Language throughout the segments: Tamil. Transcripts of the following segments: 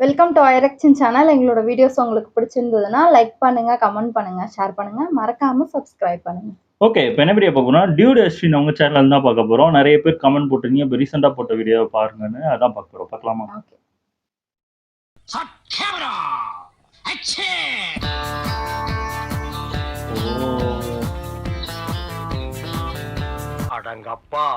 வெல்கம் டு ஐரக்ஷன் சேனல். எங்களோட வீடியோஸ் உங்களுக்கு பிடிச்சிருந்ததுன்னா லைக் பண்ணுங்க, கமெண்ட் பண்ணுங்க, ஷேர் பண்ணுங்க. மறக்காம சப்ஸ்கிரைப் பண்ணுங்க. ஓகே. இப்ப என்ன வீடியோ பார்க்க போறோம்னா, டியூட் அஸ்வின் அவங்க சேனல்ல தான் பார்க்க போறோம். நெறைய பேர் கமெண்ட் போட்டிருந்தீங்க. இப்ப ரீசென்ட்டா போட்ட வீடியோவ பாருங்கன்னு. அதான் பார்க்க போறோம். பார்க்கலாமா? ஓகே. Hot camera! Action! அடங்கப்பா,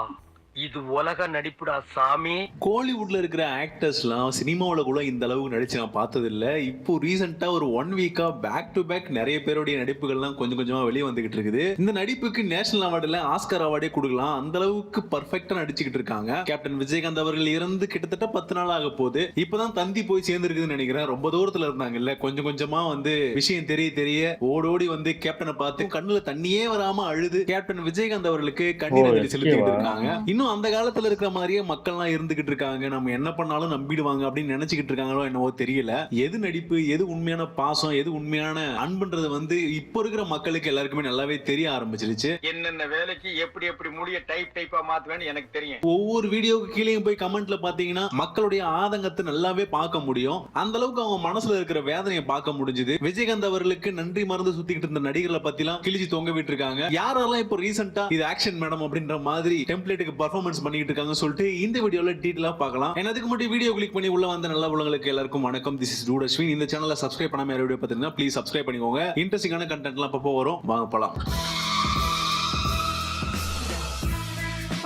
இது உலக நடிப்புடா சாமி. கோலிவுட்ல இருக்கிற ஆக்டர்ஸ்லாம் சினிமாவில் கூட இந்த அளவுக்கு நடிச்சு நான் பார்த்ததில்ல. இப்போ ரீசெண்டா ஒரு 1 வீக்கா பேக் டு பேக் நிறைய பேருடைய நடிப்புகள்லாம் கொஞ்சம் கொஞ்சமா வெளியே வந்துகிட்டு இருக்குது. இந்த நடிப்புக்கு நேஷனல் அவார்டுல ஆஸ்கர் அவார்டே கொடுக்கலாம், அந்த அளவுக்கு பர்ஃபெக்டா நடிச்சுக்கிட்டு இருக்காங்க. கேப்டன் விஜயகாந்த் அவர்கள் இறந்து கிட்டத்தட்ட 10 நாள் ஆக போகுது. இப்பதான் தந்தி போய் சேர்ந்துருக்குதுன்னு நினைக்கிறேன். ரொம்ப தூரத்துல இருந்தாங்கல்ல, கொஞ்சம் கொஞ்சமா வந்து விஷயம் தெரிய ஓடோடி வந்து கேப்டனை பார்த்து கண்ணுல தண்ணியே வராம அழுது கேப்டன் விஜயகாந்த் அவர்களுக்கு கண்ணீர் அஞ்சலி செலுத்திட்டு இருக்காங்க. இன்னும் அந்த காலத்துல இருக்கிற மாதிரியே மக்கள்லாம் இருந்துகிட்டு இருக்காங்க. நம்ம என்ன பண்ணாலும் நம்பிடுவாங்க அப்படின்னு நினைச்சுக்கிட்டு இருக்காங்களோ என்னவோ தெரியல. எது நடிப்பு, எது உண்மையான பாசம், எது உண்மையான அன்புன்றது வந்து இப்போ இருக்கிற மக்களுக்கு எல்லாருக்குமே நல்லாவே தெரிய ஆரம்பிச்சிருச்சு. என்னென்ன வேலைக்கு எப்படி எப்படி முடிய டைப்பா மாத்துவேன்னு எனக்கு தெரியும். ஒவ்வொரு வீடியோக்கு கீழேயும் போய் கமெண்ட்ல பாத்தீங்கன்னா மக்களுடைய ஆதங்கத்தை நல்லாவே பார்க்க முடியும். அந்த அளவுக்கு அவங்க மனசுல இருக்கிற வேதனையை பார்க்க முடிஞ்சது. விஜயகாந்த் அவர்களுக்கு நன்றி மறந்து சுத்திக்கிட்டு இருந்த நடிகர்களை பத்தி எல்லாம் கிழிச்சு தொங்க விட்டு இருக்காங்க. யாரெல்லாம் இப்போ ரீசெண்டா இது ஆக்ஷன் மேடம் அப்படின்ற மாதிரி டெம்ப்ளேட்டுக்கு பர்ஃபார்மன்ஸ் பண்ணிட்டு இருக்காங்க சொல்லிட்டு இந்த வீடியோல டீடைலா பார்க்கலாம். அதுக்கு முன்னாடி வீடியோ கிளிக் பண்ணி உள்ள வந்த நல்ல உள்ளங்களுக்கு எல்லாருக்கும் வணக்கம். This is Dude Ashwin. இந்த சேனலை சப்ஸ்கிரைப் பண்ணாம யாரும் வீடியோ பார்த்தீங்கன்னா ப்ளீஸ் சப்ஸ்கிரைப் பண்ணிக்கோங்க. இன்ட்ரெஸ்டிங்கான கண்டென்ட்லாம் அப்பப்போ வரும், வாங்க போலாம்.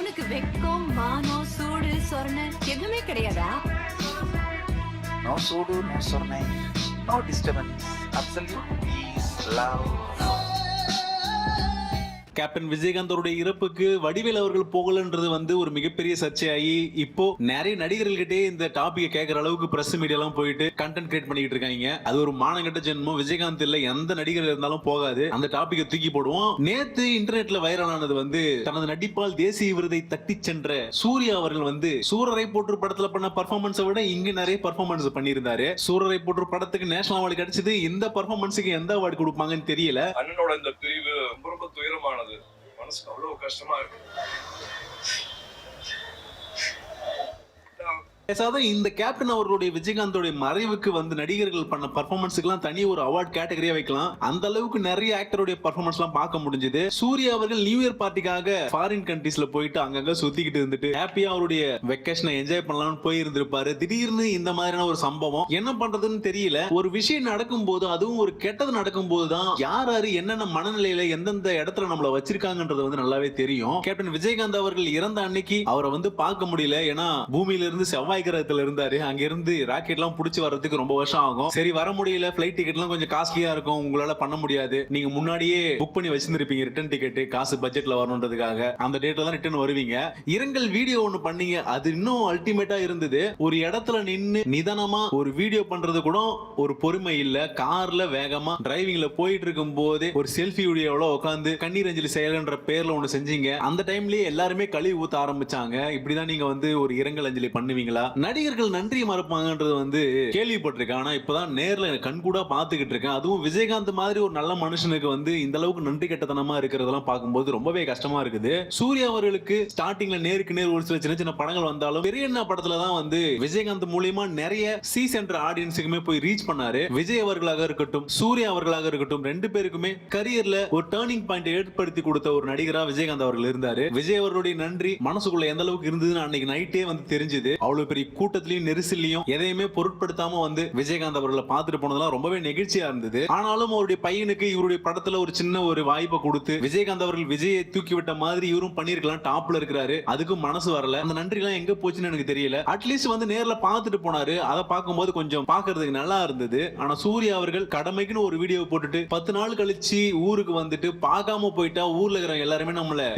உனக்கு வெக்கம், மானம், சூடு, சொரணை எதுவுமே கிடையாதா? No sudu, no sornai, no disturbance, absolute peace, love. Captain Vijayakanth அவருடைய இறப்புக்கு வடிவேல் அவர்கள் போகலன்றது வந்து ஒரு மிகப்பெரிய சர்ச்சையாகி இப்போ நிறைய நடிகர்கள்கிட்டே இந்த டாபிக்கை கேட்கற அளவுக்கு பிரஸ் மீடியாலாம் போயிட்டு கண்டென்ட் கிரியேட் பண்ணிட்டு இருக்காங்க. அது ஒரு மானங்கட்ட ஜென்மம். விஜயகாந்த் இல்ல எந்த நடிகர் இருந்தாலும் போகாது, அந்த டாபிக்கை தூக்கி போடுவோம். நேத்து இன்டர்நெட்ல வைரலானது வந்து தனது நடிப்பால் தேசிய விருதை தட்டி சென்ற சூர்யா அவர்கள் வந்து சூரரை போற்று படத்துல பண்ண பர்ஃபார்மன்ஸை விட இங்க நிறைய பர்ஃபார்மன்ஸ் பண்ணியிருந்தாரு. சூரரை போற்று படத்துக்கு நேஷனல் அவார்டு கிடைச்சது. இந்த பர்ஃபார்மன்ஸுக்கு எந்த அவார்டு கொடுப்பாங்கன்னு தெரியல. அண்ணனோட இந்த பிரிவு ரொம்ப துயரமானது. மனசுக்கு அவ்வளவு கஷ்டமா இருக்கு. இந்த கேப்டன் அவர்களுடைய விஜயகாந்தோட மறைவுக்கு வந்து நடிகர்கள் பண்ண பர்ஃபார்மன்ஸ்க்குலாம் தனி ஒரு அவார்ட் கேட்டகரியா வைக்கலாம். அந்த அளவுக்கு நிறைய ஆக்டருடைய பர்ஃபார்மன்ஸ் எல்லாம் பார்க்க முடிஞ்சது. சூர்யா அவர்கள் நியூ இயர் பார்ட்டிக்காக ஃபாரின் கண்ட்ரீஸ்ல போயிட்டு அங்கங்க சுத்திக்கிட்டு இருந்துட்டு ஹாப்பியா அவருடைய வெக்கேஷனை என்ஜாய் பண்ணலாம்னு போய் இருந்திருப்பாரு. திடீர்னு இந்த மாதிரியான ஒரு சம்பவம் என்ன பண்றதுன்னு தெரியல. ஒரு விஷயம் நடக்கும் போது, அதுவும் ஒரு கெட்டது நடக்கும் போதுதான் யார் யாரு என்னென்ன மனநிலையில எந்தெந்த இடத்துல நம்மள வச்சிருக்காங்கன்றது வந்து நல்லாவே தெரியும். கேப்டன் விஜயகாந்த் அவர்கள் இறந்த அன்னைக்கு அவரை வந்து பார்க்க முடியல. ஏன்னா பூமியில இருந்து செவ்வாய் கிரகத்துல இருந்தாரு. அங்க இருந்து ராக்கெட் எல்லாம் புடிச்சு வர்றதுக்கு ரொம்ப வருஷம் ஆகும். சரி, வர முடியல, பிளைட் டிக்கெட் எல்லாம் கொஞ்சம் காஸ்ட்லியா இருக்கும், உங்களால பண்ண முடியாது. நீங்க முன்னாடியே புக் பண்ணி வச்சிருப்பீங்க ரிட்டர்ன் டிக்கெட், காசு பட்ஜெட்ல வரணுன்றதுக்காக. அந்த டேட்ல தான் ரிட்டர்ன் வருவீங்க. இரங்கல் வீடியோ ஒன்னு பண்ணீங்க, அது இன்னும் அல்டிமேட்டா இருந்தது. ஒரு இடத்துல நின்னு நிதானமா ஒரு வீடியோ பண்றது கூட ஒரு பொறுமை இல்ல. கார்ல வேகமா டிரைவிங்ல போயிட்டு இருக்கும் போது ஒரு செல்ஃபி வீடியோல உட்காந்து கண்ணீர் அஞ்சலி செயல்ன்ற பேர்ல ஒண்ணு செஞ்சீங்க. அந்த டைம்லயே எல்லாருமே கழுவி ஊத்த ஆரம்பிச்சாங்க. இப்படிதான் நீங்க வந்து ஒரு இரங்கல் அஞ்சலி பண்ணுவீங்களா? நடிகர்கள் நன்றி மறப்பாங்கன்றது வந்து கேள்விப்பட்டிருக்கேன். ஆனா இப்பதான் நேர்ல கண்கூடா பாத்துக்கிட்டு இருக்கேன். அதுவும் விஜயகாந்த் மாதிரி ஒரு நல்ல மனுஷனுக்கு வந்து இந்த அளவுக்கு நன்றி கெட்டத்தனமா இருக்கிறதெல்லாம் பார்க்கும்போது ரொம்பவே கஷ்டமா இருக்குது. சூர்யா அவர்களுக்கு ஸ்டார்டிங்ல நேருக்கு நேர் ஒரு சில சின்ன சின்ன படங்கள் வந்தாலும் பெரியண்ணா படத்துல தான் வந்து விஜயகாந்த் மூலியமா நிறைய சி சென்டர் ஆடியன்ஸுக்குமே போய் ரீச் பண்ணாரு. விஜய் அவர்களாக இருக்கட்டும், சூர்யா அவர்களாக இருக்கட்டும், ரெண்டு பேருக்குமே கரியர்ல ஒரு டர்னிங் பாயிண்ட் ஏற்படுத்தி கொடுத்த ஒரு நடிகரா விஜயகாந்த் அவர்கள் இருந்தாரு. விஜய் அவர்களுடைய நன்றி மனசுக்குள்ள எந்த அளவுக்கு இருந்ததுன்னு அன்னைக்கு நைட்டே வந்து தெரிஞ்சது. அவ்வளவு பெரிய கூட்டத்திலையும் நெரிசலையும் எதையுமே பொருட்படுத்தாம வந்து விஜயகாந்த் அவர்களை பார்த்துட்டு போனதெல்லாம் ரொம்பவே நெகிழ்ச்சியா இருந்தது. ஆனாலும் அவருடைய பையனுக்கு இவருடைய படத்துல ஒரு சின்ன ஒரு வாய்ப்பை கொடுத்து விஜயகாந்த் அவர்கள் விஜயை தூக்கி விட்ட மாதிரி இவரும் பண்ணிருக்கலாம். டாப்ல இருக்கிறாரு, அதுக்கு மனசு வரல. அந்த நன்றி எல்லாம் எங்க போச்சுன்னு எனக்கு தெரியல. அட்லீஸ்ட் வந்து நேர்ல பார்த்துட்டு போனாரு. அதை பார்க்கும்போது கொஞ்சம் பார்க்கிறதுக்கு நல்லா இருந்தது. ஆனா சூர்யா அவர்கள் கடமைக்குன்னு ஒரு வீடியோ போட்டுட்டு 10 நாள் கழிச்சு ஊருக்கு வந்துட்டு பார்க்காம போயிட்டா ஊர்ல இருக்கிற எல்லாருமே நம்மள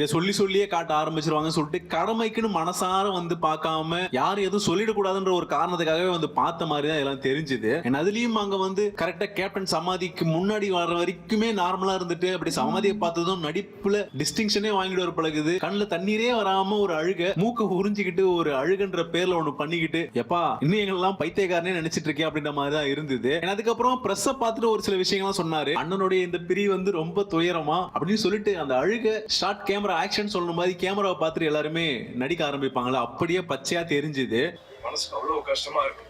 சொல்லியே காட்ட ஆரம்பிச்சிருவாங்க சொல்லிட்டு கடமைக்குன்னு மனசார வந்து பார்க்காம யாரும் எதுவும் சொல்லிடக்கூடாதுன்ற ஒரு காரணத்துக்காகவே வந்து பார்த்த மாதிரி தான் எல்லாம் தெரிஞ்சது. அதுலயும் அங்க வந்து கரெக்டா கேப்டன் சமாதிக்கு முன்னாடி வர்ற வரைக்குமே நார்மலா இருந்துட்டு அப்படி சமாதியை பார்த்ததும் நடிப்புல டிஸ்டிங்ஷனே வாங்கிட்டு வர பழகுது. கண்ணுல தண்ணீரே வராம ஒரு அழுக, மூக்க உறிஞ்சிக்கிட்டு ஒரு அழுகன்ற பேர்ல ஒண்ணு பண்ணிக்கிட்டு எப்பா இன்னும் எங்கெல்லாம் பைத்தியக்காரனே நினைச்சிட்டு இருக்கேன் அப்படின்ற மாதிரி தான் இருந்தது. அதுக்கப்புறம் பிரஸ் பார்த்துட்டு ஒரு சில விஷயங்கள்லாம் சொன்னாரு. அண்ணனுடைய இந்த பிரிவு வந்து ரொம்ப துயரமா அப்படின்னு சொல்லிட்டு அந்த அழுக ஷார்ட் கேமரா ஆக்ஷன் சொல்ற மாதிரி கேமராவை பார்த்துட்டு எல்லாருமே நடிக்க ஆரம்பிப்பாங்களா, அப்படியே பச்சையா தெரிஞ்சுது. மனசுக்கு அவ்வளவு கஷ்டமா இருக்கு.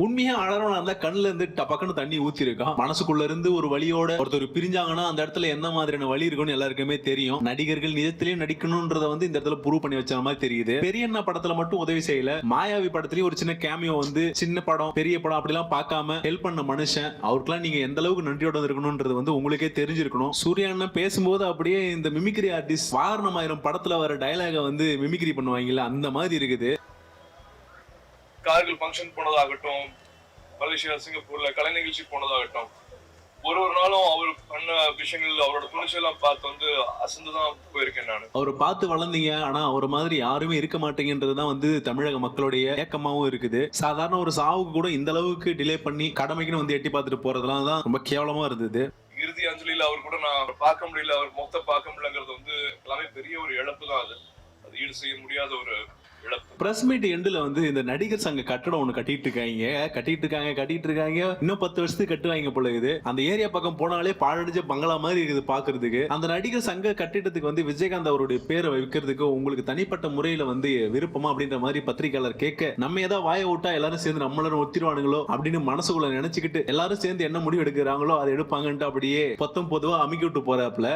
உண்மையா அழறவனா இருந்தா கண்ணுல இருந்து டபக்குன்னு தண்ணி ஊத்தி இருக்கான். மனசுக்குள்ள இருந்து ஒரு வலியோட ஒருத்தர் பிரிஞ்சாங்கன்னா அந்த இடத்துல என்ன மாதிரியான வலி இருக்கும்னு எல்லாருக்குமே தெரியும். நடிகர்கள் நிஜத்திலேயே நடிக்கணும்ன்றத வந்து இந்த இடத்துல ப்ரூவ் பண்ணி வச்ச மாதிரி தெரியுது. பெரியண்ணா படத்துல மட்டும் உதவி செய்யல, மாயாவி படத்துலயும் ஒரு சின்ன கேமியோ வந்து சின்ன படம் பெரிய படம் அப்படிலாம் பார்க்காம ஹெல்ப் பண்ண மனுஷன். அவருக்குலாம் நீங்க எந்த அளவுக்கு நன்றியோட இருக்கணும்ன்றது வந்து உங்களுக்கே தெரிஞ்சிருக்கணும். சூர்யா அண்ணன் பேசும்போது அப்படியே இந்த மிமிக்ரி ஆர்டிஸ்ட் வாரணமாயிரம் படத்துல வர டயலாக வந்து மிமிக்ரி பண்ணுவாங்கல்ல, அந்த மாதிரி இருக்குது. கார்கில் ஃபங்க்ஷன் போனதாகட்டும், மலேசியா சிங்கப்பூர்ல கலை நிகழ்ச்சி போனதாகட்டும், ஒரு நாளும் அவர் பண்ண விஷயங்கள் அவரோட துணிச்சலாம் பார்த்து வந்து அசந்துதான் போயிருக்கேன் நான். அவரை பார்த்து வளர்ந்தீங்க, ஆனா அவர் மாதிரி யாருமே இருக்க மாட்டேங்கன்றதுதான் வந்து தமிழக மக்களுடைய ஏக்கமாவும் இருக்குது. சாதாரண ஒரு சாவுக்கு கூட இந்த அளவுக்கு டிலே பண்ணி கடமைக்குன்னு வந்து எட்டி பார்த்துட்டு போறதுலாம் தான் ரொம்ப கேவலமா இருந்தது. இறுதி அஞ்சலியில அவர் கூட நான் பார்க்க முடியல, அவர் முகத்தை பார்க்க முடியலங்கிறது வந்து எல்லாமே பெரிய ஒரு இழப்பு தான். அது ஈடு செய்ய முடியாத ஒரு இழப்பு. பிரஸ் மீட் எண்டுல வந்து இந்த நடிகர் சங்க கட்டடம் ஒண்ணு கட்டிட்டு இருக்காங்க. இன்னும் 10 வருஷத்துக்கு கட்டுவாங்க போல இருக்குது. அந்த ஏரியா பக்கம் போனாலே பாழடிச்ச பங்களா மாதிரி இருக்குது பாக்குறதுக்கு. அந்த நடிகர் சங்க கட்டிடத்துக்கு வந்து விஜயகாந்த் அவருடைய பேரை வைக்கிறதுக்கு உங்களுக்கு தனிப்பட்ட முறையில வந்து விருப்பமா அப்படின்ற மாதிரி பத்திரிகையாளர் கேட்க, நம்ம ஏதாவது வாய விட்டா எல்லாரும் சேர்ந்து நம்மளும் ஒத்திருவானுங்களோ அப்படின்னு மனசுக்குள்ள நினைச்சுக்கிட்டு எல்லாரும் சேர்ந்து என்ன முடிவு எடுக்கிறாங்களோ அதை எடுப்பாங்கன்ட்டு அப்படியே பொதுவா அமுக்கி விட்டு போறாப்புல.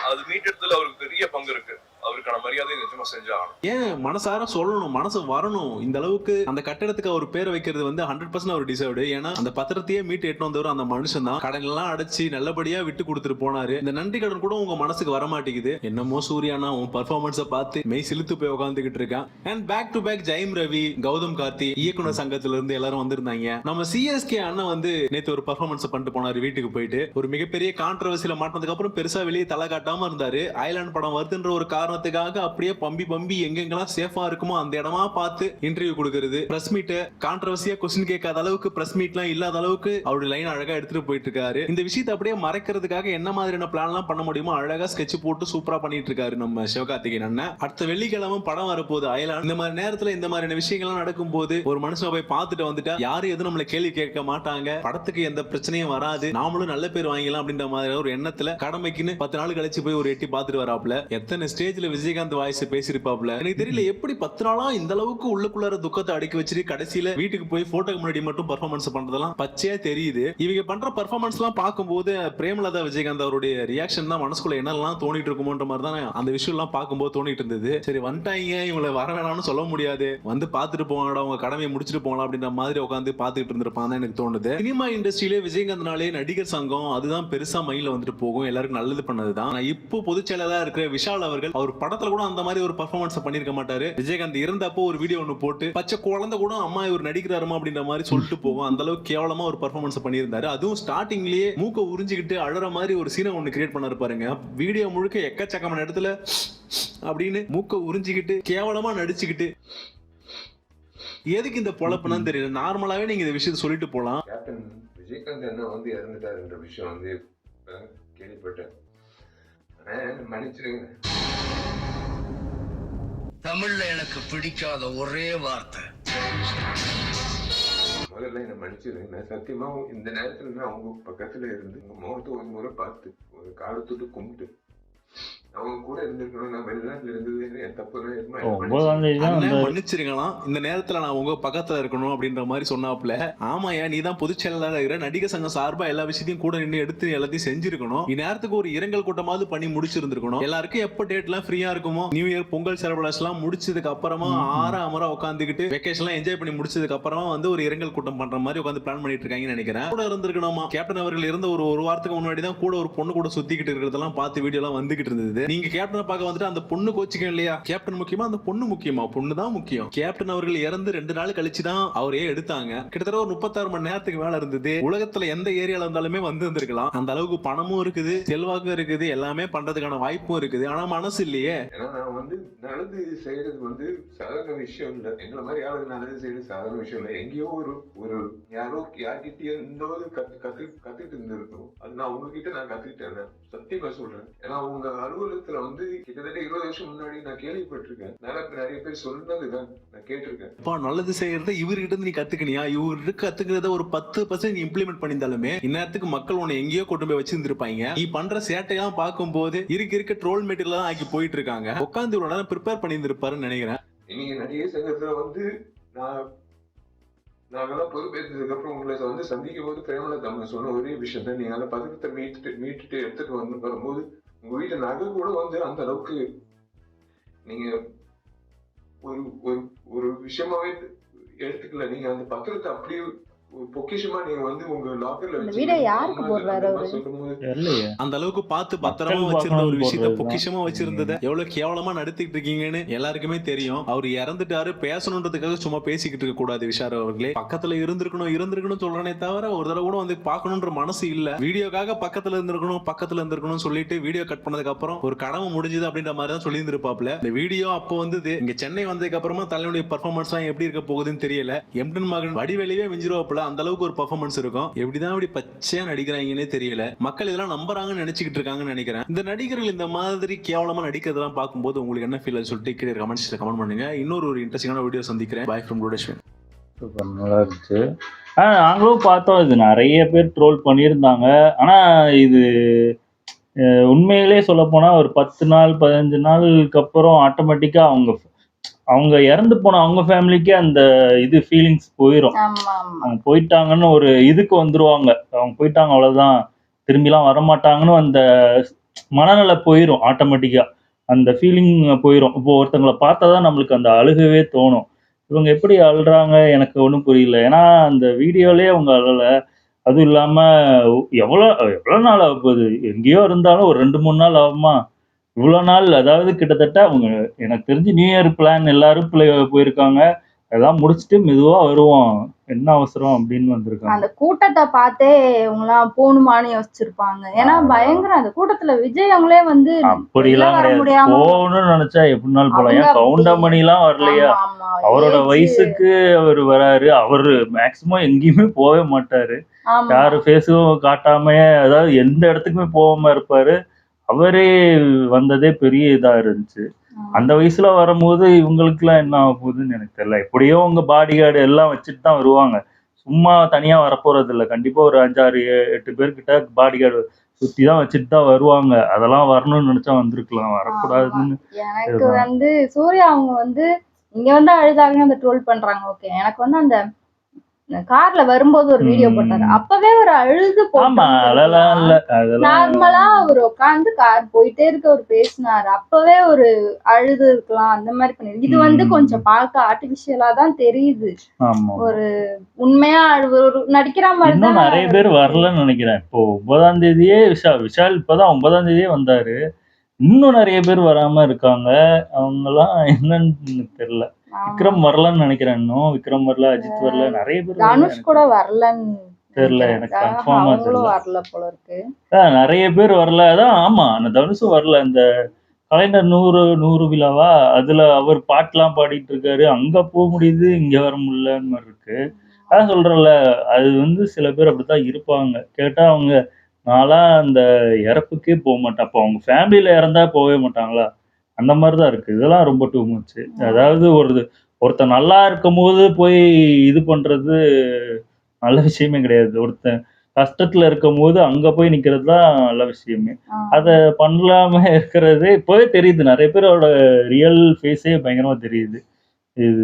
அது மீட்டெடுத்துல அவருக்கு பெரிய பங்கு இருக்கு. அவருக்கான மரியாதை நிஜமா செஞ்சாகணும். ஏன் மனசார சொல்லணும், மனசு வரணும். இந்த அளவுக்கு அந்த கட்டடத்துக்கு அவர் பேரை வைக்கிறது வந்து 100% அவர் டிசர்வ்டு. ஏன்னா அந்த பத்திரத்தையே மீட்டு எட்டு வந்தவர் அந்த மனுஷன் தான். கடன் எல்லாம் அடைச்சு நல்லபடியா விட்டு கொடுத்துட்டு போனாரு. இந்த நன்றி கடன் கூட உங்க மனசுக்கு வர மாட்டேங்குது. என்னமோ சூர்யானா உன் பர்ஃபார்மன்ஸை பார்த்து மெய் சிலுத்து போய் உட்காந்துக்கிட்டு இருக்கான். And back to back Jayam Ravi, Gautham Karthi இயக்குனர் சங்கத்துல இருந்து எல்லாரும் வந்திருந்தாங்க. நம்ம சிஎஸ்கே அண்ணன் வந்து நேத்து ஒரு பர்ஃபார்மன்ஸ் பண்ணிட்டு போனாரு வீட்டுக்கு போயிட்டு. ஒரு மிகப்பெரிய கான்ட்ரவர்சியில மாட்டினதுக்கு அப்புறம் பெருசா வெளியே தலை காட்டாம இருந்தாரு. ஐலாண்ட் படம் வருதுன்ற ஒரு காரணத்துக்காக அப்படியே பம்பி எங்கெங்கெல்லாம் சேஃபா இருக்குமோ அந்த இடமா பார்த்து இன்டர்வியூ கொடுக்கிறது. பிரஸ் மீட் கான்ட்ரவர்சியா கொஸ்டின் கேட்காத அளவுக்கு பிரஸ் மீட்லாம் இல்லாத அளவுக்கு அவருடைய லைன் அழகா எடுத்துட்டு போயிட்டு இருக்காரு. இந்த விஷயத்தை அப்படியே மறைக்கிறதுக்காக என்ன மாதிரியான பிளான் எல்லாம் பண்ண முடியுமோ அழகா ஸ்கெட்ச் போட்டு சூப்பரா பண்ணிட்டு இருக்காரு நம்ம சிவகார்த்திகேயன் அண்ணன். அடுத்த வெள்ளிக்கிழமை படம் வரப்போகுது ஐலாண்ட். இந்த மாதிரி நேரத்துல இந்த மாதிரியான விஷயங்கள்லாம் நடக்கும் போது ஒரு மனுஷன் போய் பார்த்துட்டு வந்துட்டா யாரும் எதுவும் நம்மளை கேள்வி கேட்க மாட்டாங்க, படத்துக்கு எந்த பிரச்சனையும் வராது, நாமளும் நல்ல பேர் வாங்கிக்கலாம் அப்படின்ற மாதிரி ஒரு எண்ணத்துல கடமைக்குன்னு 10 நாள் கழிச்சு போய் ஒரு எட்டி பார்த்துட்டு வராப்ல. எத்தனை ஸ்டேஜ்ல விஜயகாந்த் வாய்ஸ் பேசிருப்பாப்ல. எனக்கு தெரியல எப்படி 10 நாளா இந்த அளவுக்கு உள்ளுக்குள்ளார துக்கத்தை அடக்கி வச்சிட்டு கடைசியில வீட்டுக்கு போய் போட்டோக்கு முன்னாடி மட்டும் பெர்ஃபார்மன்ஸ் பண்றதெல்லாம் பச்சையா தெரியுது. இவங்க பண்ற பெர்ஃபார்மன்ஸ் எல்லாம் பார்க்கும்போது பிரேமலதா விஜயகாந்த் அவருடைய ரியாக்ஷன் தான் மனசுக்குள்ள என்னெல்லாம் தோணிட்டு இருக்குமோன்ற மாதிரி தான் அந்த விஷயம் எல்லாம் பார்க்கும்போது தோணிட்டு இருந்தது. சரி வந்துட்டாங்க, இவங்களை வர வேணாம்னு சொல்ல முடியாது, வந்து பார்த்துட்டு போவாங்கடா, அவங்க கடமையை முடிச்சுட்டு போகலாம் அப்படின்ற மாதிரி உட்காந்து பார்த்துட்டு இருந்திருப்பாங்க எனக்கு தோணுது. சினிமா இண்டஸ்ட்ரியிலே விஜயகாந்த்னாலே நடிகர் சங்கம் அதுதான் பெருசா மைண்ட்ல வந்துட்டு போகும், எல்லாருக்கும் நல்லது பண்ணதுதான். இப்போ பொதுச் செயலரா இருக்கிற விஷால் அவர்கள் அவர் படத்துல கூட அந்த மாதிரி ஒரு பர்ஃபார்மன்ஸ் பண்ணிருக்க மாட்டாரு. விஜயகாந்த் இருந்தப்போ ஒரு வீடியோ ஒன்னு போட்டு பச்சை குழந்தை கூட அம்மா இவர் நடிக்கிறாருமா அப்படின்ற மாதிரி சொல்லிட்டு போவோம். அந்த அளவுக்கு கேவலமா ஒரு பர்ஃபார்மன்ஸ் பண்ணியிருந்தாரு. அதுவும் ஸ்டார்டிங்லயே மூக்க உறிஞ்சிக்கிட்டு அழற மாதிரி ஒரு சீனை ஒன்னு கிரியேட் பண்ணாரு பாருங்க. வீடியோ முழுக்க எக்கச்சக்கமான இடத்துல அப்படின்னு மூக்க உறிஞ்சிக்கிட்டு கேவலமா நடிச்சுக்கிட்டு எதுக்கு இந்த பொழப்புன்னு தெரியல. நார்மலாவே நீங்க இந்த விஷயத்தை சொல்லிட்டு போலாம். கேப்டன் விஜயகாந்த் என்ன வந்து இறந்துட்டாருன்ற விஷயம் வந்து கேள்விப்பட்டேன். மன்னிச்சிருங்க. தமிழ்ல எனக்கு பிடிக்காத ஒரே வார்த்தை முதல்ல என்ன மன்னிச்சிருங்க. சத்தியமா இந்த நேரத்துல நான் அவங்க பக்கத்துல இருந்து உங்க முகத்தை ஒரு முறை பார்த்து ஒரு காலத்துட்டு கும்பிட்டு அவங்க கூட இருந்திருக்கணும். நான் வெளிநாட்டுல இருந்தது என் தப்பு மன்னிச்சிருக்கலாம். இந்த நேரத்துல நான் உங்க பக்கத்துல இருக்கணும் அப்படின்ற மாதிரி சொன்னாப்ல. ஆமாயா, நீ தான் பொதுச் செயலாளர் இருக்கிற, நடிகர் சங்கம் சார்பா எல்லா விஷயத்தையும் கூட நின்று எடுத்து எல்லாத்தையும் செஞ்சிருக்கணும். இந்நேரத்துக்கு ஒரு இரங்கல் கூட்டமாவது பண்ணி முடிச்சிருந்திருக்கணும். எல்லாருக்கும் எப்ப டேட் எல்லாம் ஃப்ரீயா இருக்குமோ, நியூ இயர் பொங்கல் செலிப்ரேஷன் எல்லாம் முடிச்சதுக்கு அப்புறமா ஆறாமரா உட்காந்துக்கிட்டு வெக்கேஷன் எல்லாம் என்ஜாய் பண்ணி முடிச்சதுக்கு அப்புறமா வந்து ஒரு இரங்கல் கூட்டம் பண்ற மாதிரி உட்காந்து பிளான் பண்ணிட்டு இருக்காங்கன்னு நினைக்கிறேன். கூட இருந்திருக்கணுமா. கேப்டன் அவர்கள் இருந்த ஒரு வாரத்துக்கு முன்னாடி தான் கூட ஒரு பொண்ணு கூட சுத்திக்கிட்டு இருக்கிறதெல்லாம் பார்த்து வீடியோ எல்லாம் வந்துகிட்டு இருந்தது. நீங்க கேப்டனை பார்க்க வந்துட்டு அந்த பொண்ணு கோச்சிக்க இல்லையா? கேப்டன் முக்கியமா அந்த பொண்ணு முக்கியமா? பொண்ணு தான் முக்கியம். கேப்டன் அவர்கள் இறந்து 2 நாள் கழிச்சு தான் அவரே எடுத்தாங்க. கிட்டத்தட்ட ஒரு 36 மணி நேரத்துக்கு மேல இருந்தது. உலகத்துல எந்த ஏரியால இருந்தாலுமே வந்து இருந்திருக்கலாம். அந்த அளவுக்கு பணமும் இருக்குது, செல்வாக்கும் இருக்குது, எல்லாமே பண்றதுக்கான வாய்ப்பும் இருக்குது. ஆனா மனசு இல்லையே. ஏன்னா நான் வந்து நல்லது செய்யறது வந்து சாதாரண விஷயம் இல்ல. எங்களை மாதிரி யாருக்கு நல்லது செய்யறது சாதாரண விஷயம் இல்ல. எங்கேயோ ஒரு யாரோ யார்கிட்டயோ இந்த கத்துட்டு இருந்திருக்கணும். அது நான் உங்ககிட்ட நான் கத்துக்கிட்டேன், சத்தியமா சொல்றேன். ஏன்னா உங்க அலுவலகத்துல சமூகத்துல வந்து கிட்டத்தட்ட 20 வருஷம் முன்னாடி நான் கேள்விப்பட்டிருக்கேன். நிறைய பேர் சொன்னதுதான் நான் கேட்டிருக்கேன். அப்பா நல்லது செய்யறத இவர்கிட்ட இருந்து நீ கத்துக்கணியா, இவர்கிட்ட கத்துக்கிறத ஒரு 10% நீ இம்ப்ளிமெண்ட் பண்ணியிருந்தாலுமே இந்நேரத்துக்கு மக்கள் உன்னை எங்கேயோ கொண்டு போய் வச்சிருந்திருப்பாங்க. நீ பண்ற சேட்டையெல்லாம் பார்க்கும் போது இருக்க ட்ரோல் மெட்டீரியல் தான் ஆக்கி போயிட்டு இருக்காங்க. உட்காந்து இவ்வளவு நேரம் ப்ரிப்பேர் பண்ணியிருந்திருப்பாருன்னு நினைக்கிறேன். நீங்க நடிகர் சங்கத்துல வந்து நாங்கெல்லாம் பொறுப்பேற்றதுக்கு அப்புறம் உங்களை வந்து சந்திக்கும் போது பிரேமலதா அவங்க சொன்ன ஒரே விஷயம் தான், நீங்க அந்த பதக்கத்தை மீட்டுட்டு எடுத்துட்டு வந்து வரும்போது உங்க வீட்டு நகை கூட வந்து அந்த அளவுக்கு நீங்க ஒரு விஷயமாவே எடுத்துக்கல. நீங்க அந்த பத்திரத்தை அப்படியே பொக்கிஷமா நீங்க வந்து உங்க லாக்கர்ல அந்த அளவுக்கு பார்த்து பத்திரமா வச்சிருந்த ஒரு விஷயத்த பொக்கிஷமா வச்சிருந்தத எவ்வளவு கேவலமா நடத்திட்டு இருக்கீங்கன்னு எல்லாருக்குமே தெரியும். அவர் இறந்துட்டாரு, பேசணுன்றதுக்காக சும்மா பேசிக்கிட்டு இருக்க கூடாது. விஷால் அவர்களே பக்கத்துல இருந்திருக்கணும் சொல்றனே தவிர ஒரு தடவை கூட வந்து பாக்கணும்ன்ற மனசு இல்ல. வீடியோக்காக பக்கத்துல இருந்திருக்கணும் சொல்லிட்டு வீடியோ கட் பண்ணதுக்கு அப்புறம் ஒரு கடமை முடிஞ்சது அப்படின்ற மாதிரி தான் சொல்லி இருந்திருப்பாப்ல. இந்த வீடியோ அப்போ வந்தது இங்க சென்னை வந்ததுக்கு அப்புறமா தலைவனுடைய பர்ஃபார்மன்ஸ் எல்லாம் எப்படி இருக்க போகுதுன்னு தெரியல. எம்டன் மகன் வடிவேலையே மிஞ்சிருவாப்ல, அந்த அளவுக்கு ஒரு பெர்ஃபார்மன்ஸ் இருக்கும். எப்படிதான் இப்படி பச்சையா நடிக்கிறாங்கன்னே தெரியல. மக்கள் இதெல்லாம் நம்புறாங்கன்னு நினைச்சுக்கிட்டு இருக்காங்கன்னு நினைக்கிறேன். இந்த நடிகர்கள் இந்த மாதிரி கேவலமா நடிக்கிறதெல்லாம் பார்க்கும்போது உங்களுக்கு என்ன ஃபீல் சொல்லிட்டு கீழே கமெண்ட்ஸ்ல கமெண்ட் பண்ணுங்க. இன்னொரு இன்ட்ரெஸ்டிங்கான வீடியோ சந்திக்கிறேன். By from டுடேஷ்வன். சூப்பர், நல்லா இருந்துச்சு. நாங்களும் பார்த்தோம், இது நிறைய பேர் ட்ரோல் பண்ணியிருந்தாங்க. ஆனா இது உண்மையிலே சொல்ல போனா ஒரு 10 நாள் 15 நாளுக்கு அப்புறம் ஆட்டோமேட்டிக்கா அவங்க இறந்து போன அவங்க ஃபேமிலிக்கே அந்த இது ஃபீலிங்ஸ் போயிடும். அவங்க போயிட்டாங்கன்னு ஒரு இதுக்கு வந்துருவாங்க. அவங்க போயிட்டாங்க அவ்வளவுதான், திரும்பிலாம் வரமாட்டாங்கன்னு அந்த மனநிலை போயிடும். ஆட்டோமேட்டிக்கா அந்த ஃபீலிங் போயிடும். இப்போ ஒருத்தங்களை பார்த்தாதான் நம்மளுக்கு அந்த அழுகவே தோணும். இவங்க எப்படி அழுறாங்க எனக்கு ஒன்றும் புரியல. ஏன்னா அந்த வீடியோலயே அவங்க அழலை. அதுவும் இல்லாம எவ்வளோ நாள் ஆக போகுது, எங்கேயோ இருந்தாலும் ஒரு 2-3 நாள் ஆகுமா? இவ்வளோ நாள், அதாவது கிட்டத்தட்ட அவங்க எனக்கு தெரிஞ்சு நியூ இயர் பிளான் எல்லாரும் போயிருக்காங்க. அதெல்லாம் முடிச்சுட்டு மெதுவா வருவோம், என்ன அவசரம் அப்படின்னு வந்திருக்காங்க. அந்த கூட்டத்தை பார்த்தே இவங்கலாம் போகணுமான்னு யோசிச்சிருப்பாங்க. ஏன்னா பயங்கரம் அந்த கூட்டத்துல விஜய் அவங்களே வந்து அப்படிலாம் கிடையாது. போகணும்னு நினைச்சா எப்படினாலும் போலாம். ஏன் கவுண்டமணி எல்லாம் வரலையா? அவரோட வயசுக்கு அவர் வராரு. அவரு மேக்சிமம் எங்கேயுமே போகவே மாட்டாரு. யாரு ஃபேஸும் காட்டாம, அதாவது எந்த இடத்துக்குமே போகாம இருப்பாரு. அவரே வந்ததே பெரிய இதா இருந்துச்சு. அந்த வயசுல வரும்போது இவங்களுக்குலாம் என்ன ஆக போகுதுன்னு எனக்கு தெரியல. எப்படியோ உங்க பாடி கார்டு எல்லாம் வச்சுட்டு தான் வருவாங்க. சும்மா தனியா வரப்போறது இல்லை. கண்டிப்பா ஒரு 5-6-8 பேர்கிட்ட பாடி கார்டு சுத்தி தான் வச்சுட்டு தான் வருவாங்க. அதெல்லாம் வரணும்னு நினைச்சா வந்திருக்கலாம், வரக்கூடாதுன்னு. எனக்கு வந்து சூர்யா அவங்க வந்து இங்க வந்து அழுதாங்க, அந்த ட்ரோல் பண்றாங்க. ஓகே, எனக்கு வந்து அந்த கார்ல வரும்போது ஒரு வீடியோ போட்டாரு, அப்பவே ஒரு அழுது நார்மலா அவர் உட்காந்து கார் போயிட்டே இருக்க ஒரு பேசினாரு, அப்பவே ஒரு அழுது இருக்கலாம். அந்த மாதிரி பண்ணிருக்கு. இது வந்து கொஞ்சம் பார்க்க ஆர்டிபிஷியலா தான் தெரியுது. ஒரு உண்மையா ஒரு நடிக்கிற மாதிரி இன்னும் நிறைய பேர் வரலன்னு நினைக்கிறேன். இப்போ 9ஆம் தேதியே விஷால் இப்பதான் 9ஆம் தேதியே வந்தாரு. இன்னும் நிறைய பேர் வராம இருக்காங்க. அவங்கெல்லாம் என்னன்னு தெரியல. விக்ரம் வரலன்னு நினைக்கிறேன். இன்னும் விக்ரம் வரல, அஜித் வரல, நிறைய பேர். தனுஷ் கூட வரலன்னு தெரியல, எனக்கு கன்ஃபார்மா வரல போல இருக்கு. நிறைய பேர் வரல. அதான் ஆமா, அந்த தனுஷும் வரல. அந்த கலைஞர் 100 விழாவா, அதுல அவர் பாட்டுலாம் பாடிட்டு இருக்காரு. அங்க போக முடியுது, இங்க வர முடியலன்னு மாதிரி இருக்கு. அதான் சொல்றேன்ல, அது வந்து சில பேர் அப்படித்தான் இருப்பாங்க. கேட்டா அவங்க நான்லாம் அந்த இறப்புக்கே போக மாட்டேன். அப்போ அவங்க ஃபேமிலியில இறந்தா போகவே மாட்டாங்களா? அந்த மாதிரிதான் இருக்கு. இதெல்லாம் ரொம்ப டூ மச். அதாவது ஒருத்தன் நல்லா இருக்கும் போது போய் இது பண்றது நல்ல விஷயமே கிடையாது. ஒருத்தன் கஷ்டத்துல இருக்கும் போது அங்க போய் நிக்கிறது தான் நல்ல விஷயமே. அதை பண்ணலாம இருக்கிறது இப்பவே தெரியுது. நிறைய பேரோட ரியல் ஃபேஸே பயங்கரமா தெரியுது. இது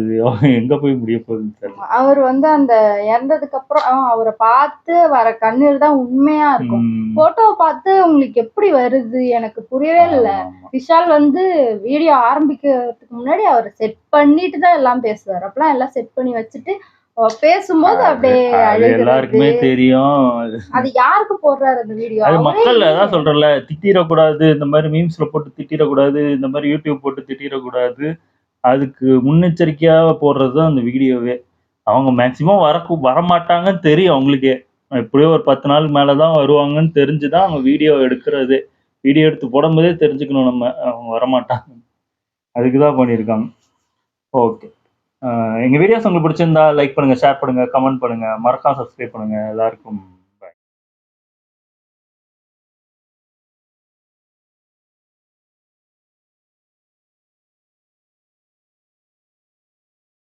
எங்க போய் முடிய போகுதுன்னு தெரியல. அவர் வந்து அந்த இறந்ததுக்கு அப்புறம் அவரை பார்த்து வர கண்ணீர் தான் உண்மையா இருக்கும். போட்டோவை பார்த்து உங்களுக்கு எப்படி வருது எனக்கு புரியவே இல்லை. விஷால் வந்து வீடியோ ஆரம்பிக்கிறதுக்கு முன்னாடி அவர் செட் பண்ணிட்டு தான் எல்லாம் பேசுவார். அப்பெல்லாம் எல்லாம் செட் பண்ணி வச்சுட்டு பேசும்போது அப்படியே எல்லாருக்குமே தெரியும். அது யாருக்கு போடுறாரு அந்த வீடியோ? அது மக்கள் அதான் சொல்றல, திட்டிடக்கூடாது, இந்த மாதிரி மீம்ஸ்ல போட்டு திட்டிடக்கூடாது, இந்த மாதிரி யூடியூப் போட்டு திட்டிடக்கூடாது, அதுக்கு முன்னெச்சரிக்கையாக போடுறது தான் அந்த வீடியோவே. அவங்க மேக்சிமம் வரமாட்டாங்கன்னு தெரியும் அவங்களுக்கே. எப்படியோ ஒரு 10 நாள் மேலே தான் வருவாங்கன்னு தெரிஞ்சுதான் அவங்க வீடியோ எடுக்கிறதே. வீடியோ எடுத்து போடும்போதே தெரிஞ்சுக்கணும் நம்ம அவங்க வரமாட்டாங்க. அதுக்கு தான் பண்ணியிருக்காங்க. ஓகே, எங்கள் வீடியோஸ் உங்களுக்கு பிடிச்சிருந்தா லைக் பண்ணுங்கள், ஷேர் பண்ணுங்கள், கமெண்ட் பண்ணுங்கள், மறக்காம சப்ஸ்கிரைப் பண்ணுங்கள். எல்லாருக்கும்